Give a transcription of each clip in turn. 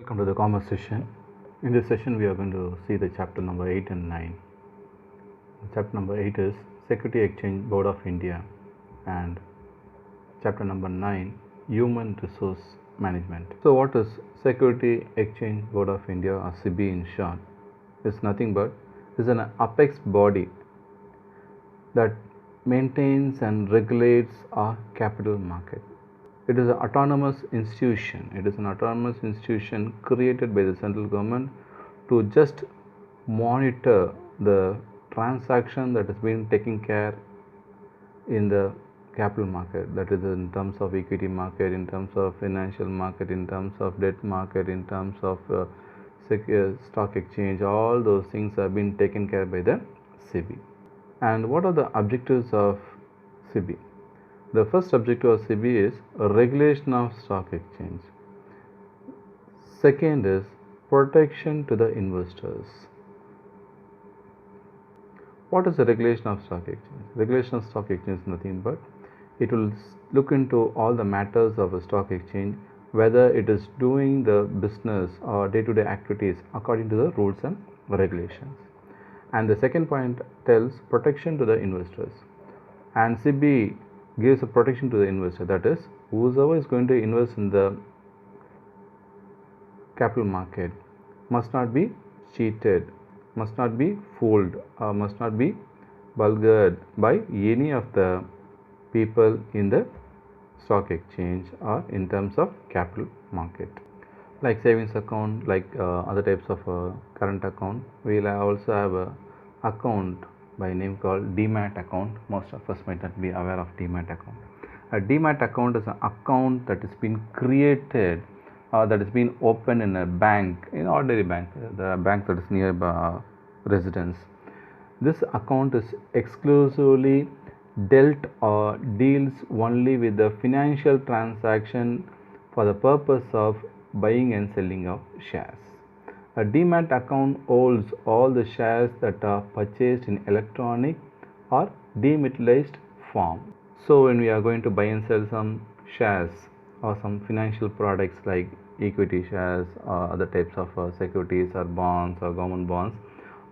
Welcome to the commerce session. In this session, we are going to see the chapter number 8 and 9. Chapter number 8 is Security Exchange Board of India, and chapter number 9, Human Resource Management. So, what is Security Exchange Board of India, or SEBI in short? Is nothing but is an apex body that maintains and regulates our capital market. It is an autonomous institution. It is an autonomous institution created by the central government to just monitor the transaction that is being taken care in the capital market, that is in terms of equity market, in terms of financial market, in terms of debt market, in terms of stock exchange. All those things have been taken care by the SEBI. And what are the objectives of SEBI? The first objective of SEBI is regulation of stock exchange. Second is protection to the investors. What is the regulation of stock exchange? Regulation of stock exchange is nothing but it will look into all the matters of a stock exchange, whether it is doing the business or day-to-day activities according to the rules and regulations. And the second point tells protection to the investors. And SEBI gives a protection to the investor, that is, whoever is going to invest in the capital market must not be cheated, must not be fooled, or must not be bulgered by any of the people in the stock exchange or in terms of capital market. Like savings account, like other types of current account, we will also have a account by name called Demat account. Most of us might not be aware of Demat account. A Demat account is an account that has been created or that has been opened in a bank, in ordinary bank, the bank that is nearby residence. This account is exclusively dealt or deals only with the financial transaction for the purpose of buying and selling of shares. A Demat account holds all the shares that are purchased in electronic or dematerialized form. So when we are going to buy and sell some shares or some financial products like equity shares or other types of securities or bonds or government bonds,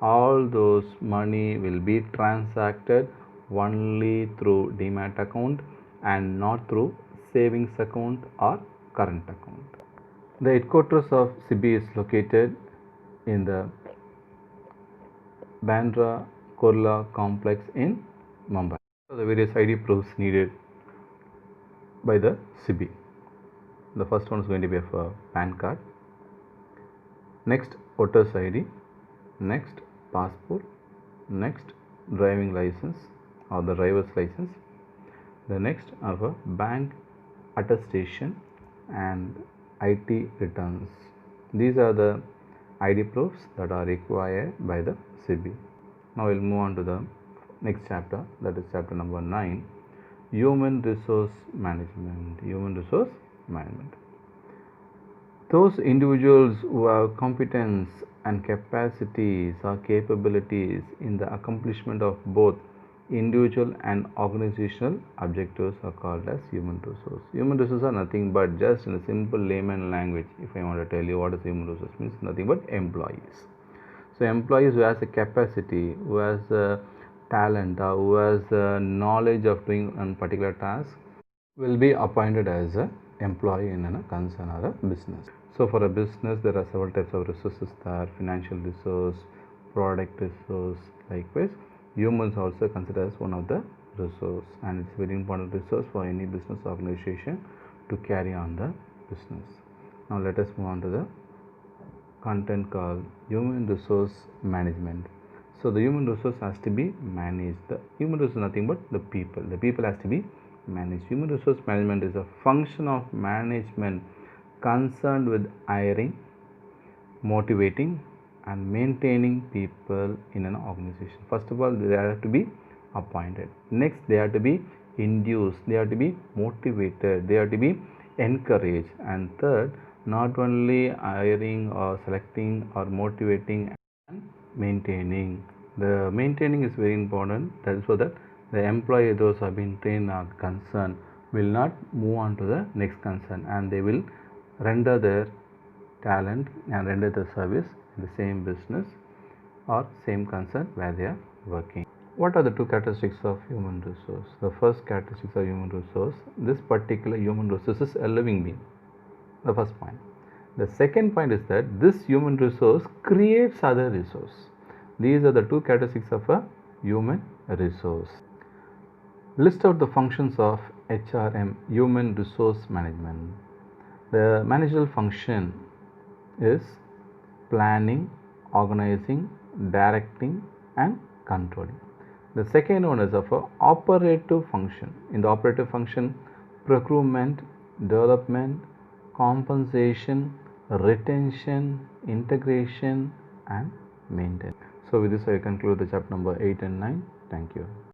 all those money will be transacted only through Demat account and not through savings account or current account. The headquarters of SEBI is located in the Bandra Kurla complex in Mumbai. So the various ID proofs needed by the SEBI. The first one is going to be a PAN card. Next, voter's ID. Next, passport. Next, driving license or the driver's license. The next are a bank attestation and IT returns. These are the ID proofs that are required by the SEBI. Now we'll move on to the next chapter, that is chapter number 9, Human Resource Management. Human Resource Management. Those individuals who have competence and capacities or capabilities in the accomplishment of both individual and organizational objectives are called as human resource. Human resources are nothing but, just in a simple layman language, if I want to tell you what is human resource means, nothing but employees. So employees who has a capacity, who has a talent, or who has a knowledge of doing a particular task will be appointed as an employee in a concern or a business. So for a business, there are several types of resources there: financial resource, product resource. Likewise, humans also considered as one of the resource, and it's very important resource for any business organization to carry on the business. Now let us move on to the content called human resource management. So the human resource has to be managed. The human resource is nothing but the people. The people has to be managed. Human resource management is a function of management concerned with hiring, motivating, and maintaining people in an organization. First of all, they have to be appointed. Next, they have to be induced, they have to be motivated, they have to be encouraged. And third, not only hiring or selecting or motivating and maintaining. The maintaining is very important. That is so that the employee, those who have been trained or concerned, will not move on to the next concern, and they will render their talent and render the service in the same business or same concern where they are working. What are the two characteristics of human resource? The first characteristics of human resource, this particular human resource is a living being. The first point. The second point is that this human resource creates other resource. These are the two characteristics of a human resource. List out the functions of HRM, human resource management. The managerial function is planning, organizing, directing and controlling. The second one is of a operative function. In the operative function, procurement, development, compensation, retention, integration and maintenance. So with this I conclude the chapter number 8 and 9. Thank you.